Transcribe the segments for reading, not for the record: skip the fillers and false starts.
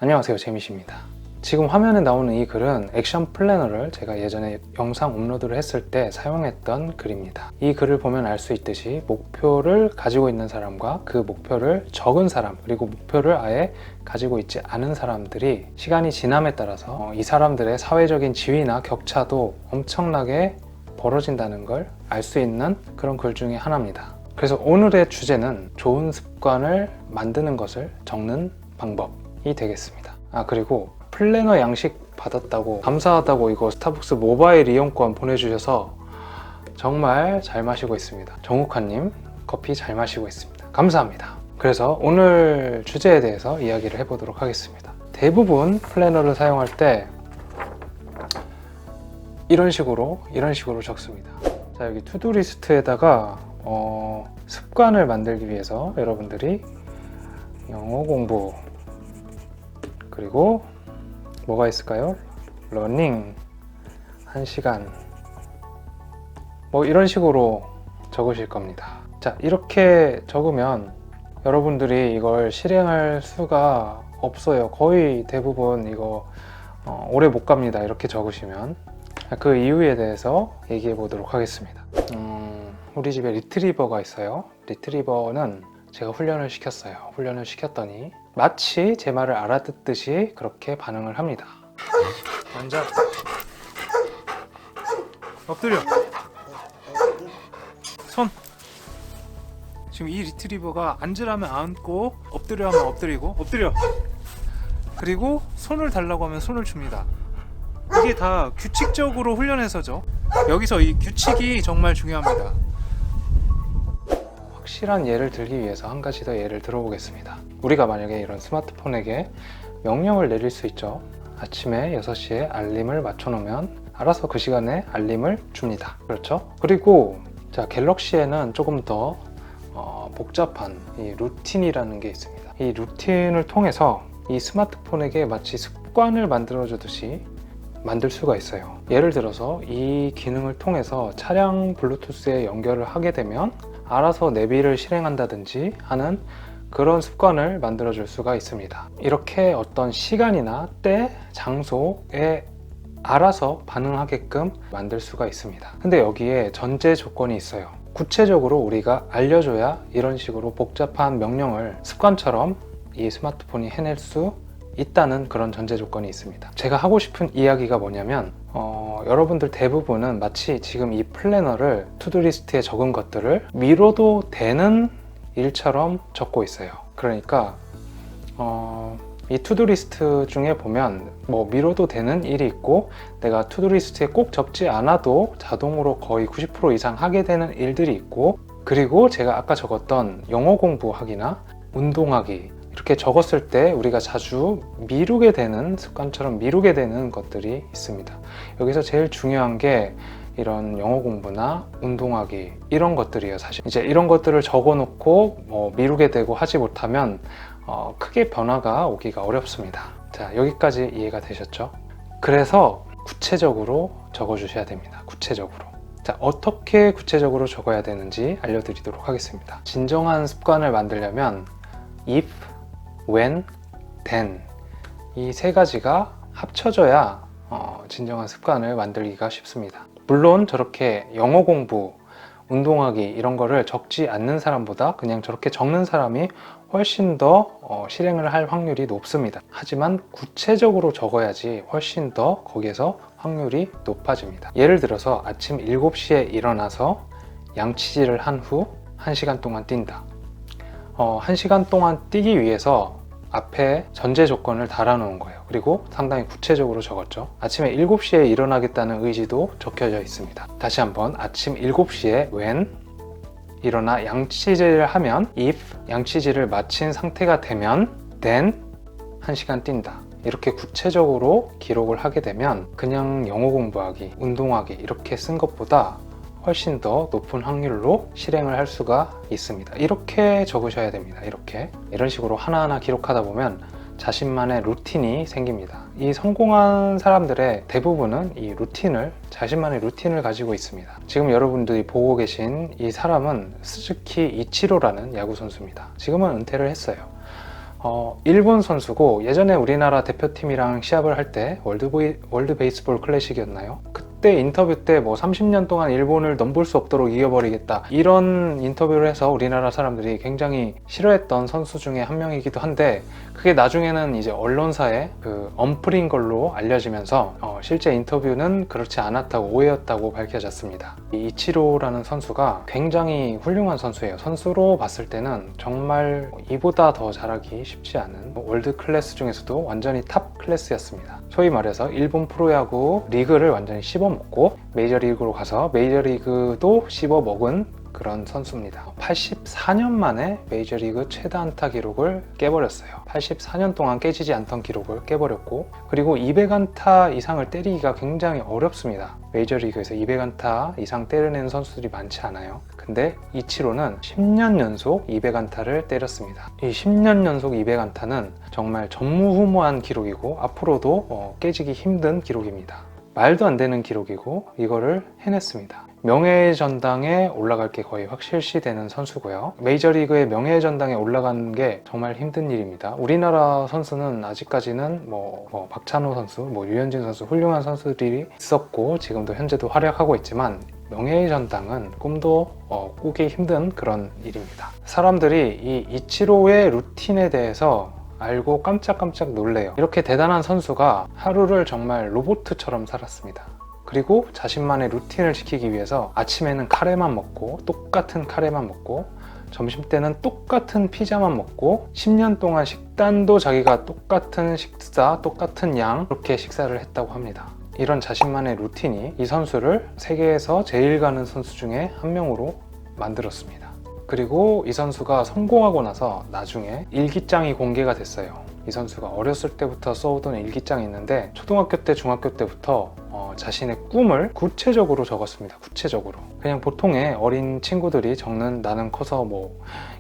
안녕하세요, 재미씨입니다. 지금 화면에 나오는 이 글은 액션 플래너를 제가 예전에 영상 업로드를 했을 때 사용했던 글입니다. 이 글을 보면 알 수 있듯이 목표를 가지고 있는 사람과 그 목표를 적은 사람, 그리고 목표를 아예 가지고 있지 않은 사람들이 시간이 지남에 따라서 이 사람들의 사회적인 지위나 격차도 엄청나게 벌어진다는 걸 알 수 있는 그런 글 중에 하나입니다. 그래서 오늘의 주제는 좋은 습관을 만드는 것을 적는 방법이 되겠습니다. 그리고 플래너 양식 받았다고 감사하다고 이거 스타벅스 모바일 이용권 보내주셔서 정말 잘 마시고 있습니다. 정욱환님 커피 잘 마시고 있습니다. 감사합니다. 그래서 오늘 주제에 대해서 이야기를 해보도록 하겠습니다. 대부분 플래너를 사용할 때 이런 식으로 적습니다. 자, 여기 투두 리스트에다가 습관을 만들기 위해서 여러분들이 영어 공부, 그리고 뭐가 있을까요? 러닝 1시간, 뭐 이런 식으로 적으실 겁니다. 자, 이렇게 적으면 여러분들이 이걸 실행할 수가 없어요. 거의 대부분 이거 오래 못 갑니다. 이렇게 적으시면. 그 이유에 대해서 얘기해 보도록 하겠습니다. 우리 집에 리트리버가 있어요. 리트리버는 제가 훈련을 시켰어요. 훈련을 시켰더니 마치 제 말을 알아듣듯이 그렇게 반응을 합니다. 앉아. 엎드려. 손. 지금 이 리트리버가 앉으라면 앉고, 엎드려 하면 엎드리고, 엎드려. 그리고 손을 달라고 하면 손을 줍니다. 이게 다 규칙적으로 훈련해서죠. 여기서 이 규칙이 정말 중요합니다. 확실한 예를 들기 위해서 한 가지 더 예를 들어보겠습니다. 우리가 만약에 이런 스마트폰에게 명령을 내릴 수 있죠. 아침에 6시에 알림을 맞춰놓으면 알아서 그 시간에 알림을 줍니다. 그렇죠? 그리고 자, 갤럭시에는 조금 더 복잡한 이 루틴이라는 게 있습니다. 이 루틴을 통해서 이 스마트폰에게 마치 습관을 만들어주듯이 만들 수가 있어요. 예를 들어서 이 기능을 통해서 차량 블루투스에 연결을 하게 되면 알아서 내비를 실행한다든지 하는 그런 습관을 만들어 줄 수가 있습니다. 이렇게 어떤 시간이나 때, 장소에 알아서 반응하게끔 만들 수가 있습니다. 근데 여기에 전제 조건이 있어요. 구체적으로 우리가 알려줘야 이런 식으로 복잡한 명령을 습관처럼 이 스마트폰이 해낼 수 있다는 그런 전제 조건이 있습니다. 제가 하고 싶은 이야기가 뭐냐면 여러분들 대부분은 마치 지금 이 플래너를 투두리스트에 적은 것들을 미뤄도 되는 일처럼 적고 있어요. 그러니까 이 투두리스트 중에 보면 뭐 미뤄도 되는 일이 있고, 내가 투두리스트에 꼭 적지 않아도 자동으로 거의 90% 이상 하게 되는 일들이 있고, 그리고 제가 아까 적었던 영어 공부하기나 운동하기, 이렇게 적었을 때 우리가 자주 미루게 되는, 습관처럼 미루게 되는 것들이 있습니다. 여기서 제일 중요한 게 이런 영어 공부나 운동하기, 이런 것들이에요. 사실 이제 이런 것들을 적어 놓고 미루게 되고 하지 못하면 크게 변화가 오기가 어렵습니다. 자, 여기까지 이해가 되셨죠? 그래서 구체적으로 적어 주셔야 됩니다. 구체적으로. 자, 어떻게 구체적으로 적어야 되는지 알려드리도록 하겠습니다. 진정한 습관을 만들려면 if, when, then 이 세 가지가 합쳐져야 진정한 습관을 만들기가 쉽습니다. 물론 저렇게 영어 공부, 운동하기 이런 거를 적지 않는 사람보다 그냥 저렇게 적는 사람이 훨씬 더 실행을 할 확률이 높습니다. 하지만 구체적으로 적어야지 훨씬 더 거기에서 확률이 높아집니다. 예를 들어서 아침 7시에 일어나서 양치질을 한 후 1시간 동안 뛴다. 1시간 동안 뛰기 위해서 앞에 전제 조건을 달아놓은 거예요. 그리고 상당히 구체적으로 적었죠. 아침에 7시에 일어나겠다는 의지도 적혀져 있습니다. 다시 한번 아침 7시에 when 일어나 양치질을 하면 if 양치질을 마친 상태가 되면 then 1시간 뛴다. 이렇게 구체적으로 기록을 하게 되면 그냥 영어 공부하기, 운동하기 이렇게 쓴 것보다 훨씬 더 높은 확률로 실행을 할 수가 있습니다. 이렇게 적으셔야 됩니다. 이런 식으로 하나하나 기록하다 보면 자신만의 루틴이 생깁니다. 이 성공한 사람들의 대부분은 이 자신만의 루틴을 가지고 있습니다. 지금 여러분들이 보고 계신 이 사람은 스즈키 이치로라는 야구 선수입니다. 지금은 은퇴를 했어요. 일본 선수고 예전에 우리나라 대표팀이랑 시합을 할 때 월드 베이스볼 클래식이었나요? 그때 인터뷰 때 뭐 30년 동안 일본을 넘볼 수 없도록 이겨버리겠다 이런 인터뷰를 해서 우리나라 사람들이 굉장히 싫어했던 선수 중에 한 명이기도 한데, 그게 나중에는 이제 언론사에 언플인 걸로 알려지면서 실제 인터뷰는 그렇지 않았다고, 오해였다고 밝혀졌습니다. 이 이치로라는 선수가 굉장히 훌륭한 선수예요. 선수로 봤을 때는 정말 이보다 더 잘하기 쉽지 않은 월드 클래스 중에서도 완전히 탑 클래스였습니다. 소위 말해서 일본 프로야구 리그를 완전히 씹어먹고 메이저리그로 가서 메이저리그도 씹어먹은 그런 선수입니다. 84년 만에 메이저리그 최다 안타 기록을 깨버렸어요. 84년 동안 깨지지 않던 기록을 깨버렸고, 그리고 200안타 이상을 때리기가 굉장히 어렵습니다. 메이저리그에서 200안타 이상 때려내는 선수들이 많지 않아요. 근데 이치로는 10년 연속 200안타를 때렸습니다. 이 10년 연속 200안타는 정말 전무후무한 기록이고 앞으로도 깨지기 힘든 기록입니다. 말도 안 되는 기록이고 이거를 해냈습니다. 명예의 전당에 올라갈 게 거의 확실시되는 선수고요. 메이저리그의 명예의 전당에 올라가는 게 정말 힘든 일입니다. 우리나라 선수는 아직까지는 박찬호 선수, 류현진 선수 훌륭한 선수들이 있었고 지금도 현재도 활약하고 있지만 명예의 전당은 꿈도 꾸기 힘든 그런 일입니다. 사람들이 이 이치로의 루틴에 대해서 알고 깜짝깜짝 놀래요. 이렇게 대단한 선수가 하루를 정말 로봇처럼 살았습니다. 그리고 자신만의 루틴을 지키기 위해서 아침에는 카레만 먹고, 똑같은 카레만 먹고, 점심때는 똑같은 피자만 먹고, 10년 동안 식단도 자기가 똑같은 식사, 똑같은 양 그렇게 식사를 했다고 합니다. 이런 자신만의 루틴이 이 선수를 세계에서 제일 가는 선수 중에 한 명으로 만들었습니다. 그리고 이 선수가 성공하고 나서 나중에 일기장이 공개가 됐어요. 이 선수가 어렸을 때부터 써오던 일기장이 있는데 초등학교 때, 중학교 때부터 자신의 꿈을 구체적으로 적었습니다. 구체적으로. 그냥 보통의 어린 친구들이 적는 나는 커서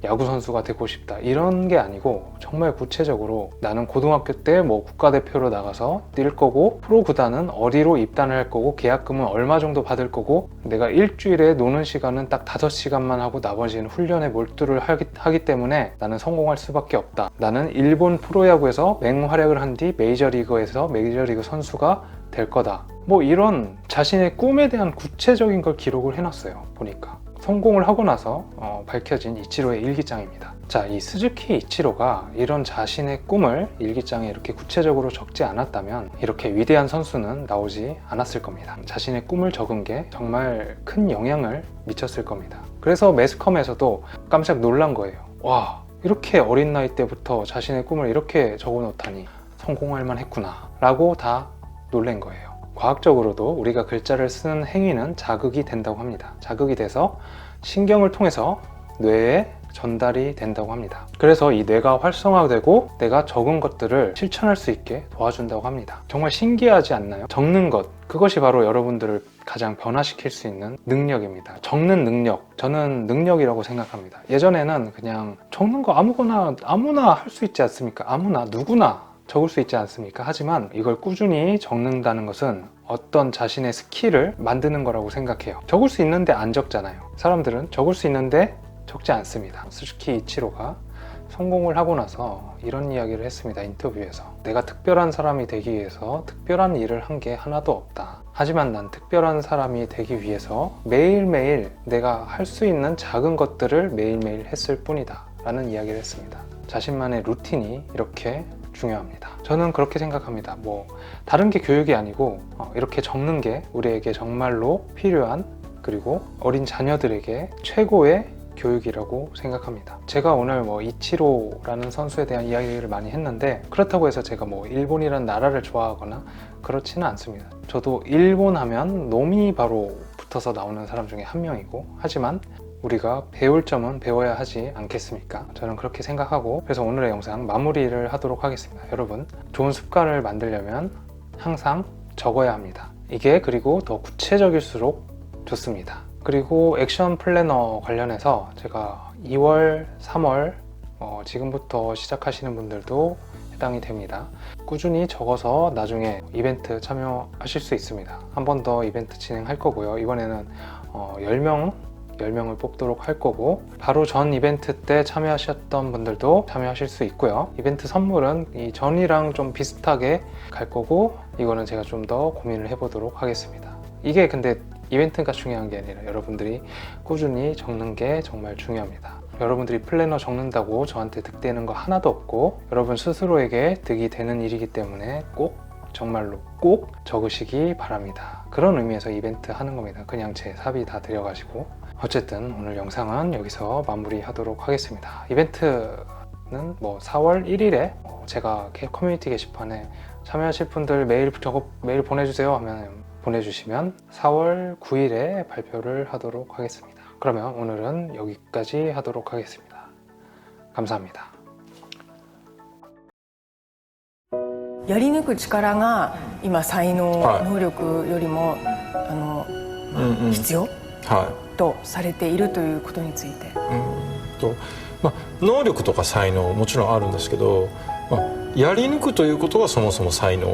야구 선수가 되고 싶다 이런 게 아니고 정말 구체적으로 나는 고등학교 때 국가대표로 나가서 뛸 거고, 프로 구단은 어디로 입단을 할 거고, 계약금은 얼마 정도 받을 거고, 내가 일주일에 노는 시간은 딱 5시간만 하고 나머지는 훈련에 몰두를 하기 때문에 나는 성공할 수밖에 없다. 나는 일본 프로야구에서 맹활약을 한 뒤 메이저리그에서 메이저리그 선수가 될 거다. 이런 자신의 꿈에 대한 구체적인 걸 기록을 해놨어요. 보니까 성공을 하고 나서 밝혀진 이치로의 일기장입니다. 자, 이 스즈키 이치로가 이런 자신의 꿈을 일기장에 이렇게 구체적으로 적지 않았다면 이렇게 위대한 선수는 나오지 않았을 겁니다. 자신의 꿈을 적은 게 정말 큰 영향을 미쳤을 겁니다. 그래서 매스컴에서도 깜짝 놀란 거예요. 와, 이렇게 어린 나이 때부터 자신의 꿈을 이렇게 적어놓다니 성공할 만했구나 라고 다 놀란 거예요. 과학적으로도 우리가 글자를 쓰는 행위는 자극이 된다고 합니다. 자극이 돼서 신경을 통해서 뇌에 전달이 된다고 합니다. 그래서 이 뇌가 활성화되고 내가 적은 것들을 실천할 수 있게 도와준다고 합니다. 정말 신기하지 않나요? 적는 것, 그것이 바로 여러분들을 가장 변화시킬 수 있는 능력입니다. 적는 능력, 저는 능력이라고 생각합니다. 예전에는 그냥 적는 거 아무나 할 수 있지 않습니까? 아무나, 누구나 적을 수 있지 않습니까? 하지만 이걸 꾸준히 적는다는 것은 어떤 자신의 스킬을 만드는 거라고 생각해요. 적을 수 있는데 안 적잖아요. 사람들은 적을 수 있는데 적지 않습니다. 스즈키 이치로가 성공을 하고 나서 이런 이야기를 했습니다. 인터뷰에서. 내가 특별한 사람이 되기 위해서 특별한 일을 한 게 하나도 없다. 하지만 난 특별한 사람이 되기 위해서 매일매일 내가 할 수 있는 작은 것들을 매일매일 했을 뿐이다 라는 이야기를 했습니다. 자신만의 루틴이 이렇게 중요합니다. 저는 그렇게 생각합니다. 다른 게 교육이 아니고 이렇게 적는 게 우리에게 정말로 필요한, 그리고 어린 자녀들에게 최고의 교육이라고 생각합니다. 제가 오늘 이치로라는 선수에 대한 이야기를 많이 했는데 그렇다고 해서 제가 일본이라는 나라를 좋아하거나 그렇지는 않습니다. 저도 일본 하면 놈이 바로 붙어서 나오는 사람 중에 한 명이고, 하지만 우리가 배울 점은 배워야 하지 않겠습니까? 저는 그렇게 생각하고, 그래서 오늘의 영상 마무리를 하도록 하겠습니다. 여러분, 좋은 습관을 만들려면 항상 적어야 합니다. 이게 그리고 더 구체적일수록 좋습니다. 그리고 액션 플래너 관련해서 제가 2월, 3월 지금부터 시작하시는 분들도 해당이 됩니다. 꾸준히 적어서 나중에 이벤트 참여하실 수 있습니다. 한 번 더 이벤트 진행할 거고요. 이번에는 10명 10명을 뽑도록 할 거고, 바로 전 이벤트 때 참여하셨던 분들도 참여하실 수 있고요. 이벤트 선물은 이 전이랑 좀 비슷하게 갈 거고, 이거는 제가 좀 더 고민을 해보도록 하겠습니다. 이게 근데 이벤트가 중요한 게 아니라 여러분들이 꾸준히 적는 게 정말 중요합니다. 여러분들이 플래너 적는다고 저한테 득되는 거 하나도 없고, 여러분 스스로에게 득이 되는 일이기 때문에 꼭, 정말로 꼭 적으시기 바랍니다. 그런 의미에서 이벤트 하는 겁니다. 그냥 제 사비 다 들여가지고. 어쨌든 오늘 영상은 여기서 마무리하도록 하겠습니다. 이벤트는 뭐 4월 1일에 제가 커뮤니티 게시판에 참여하실 분들 메일 보내주세요 하면 보내주시면 4월 9일에 발표를 하도록 하겠습니다. 그러면 오늘은 여기까지 하도록 하겠습니다. 감사합니다. やり抜く力が今才能、能力よりも必要とされているということについて。能力とか才能もちろんあるんですけど、やり抜くということはそもそも才能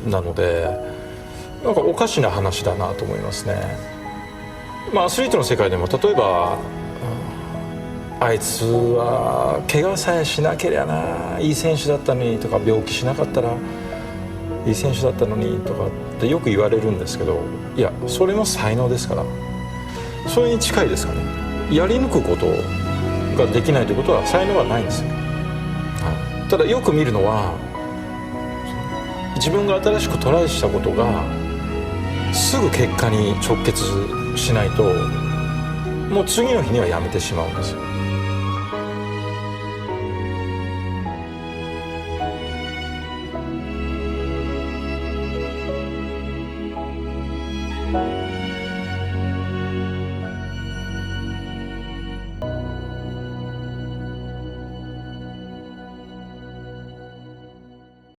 なので、なんかおかしな話だなと思いますね。アスリートの世界でも例えばあいつは怪我さえしなければないい選手だったのにとか、病気しなかったらいい選手だったのにとかってよく言われるんですけど、いやそれも才能ですから、それに近いですかね。やり抜くことができないということは才能はないんですよ。ただよく見るのは、自分が新しくトライしたことがすぐ結果に直結しないと、もう次の日にはやめてしまうんですよ。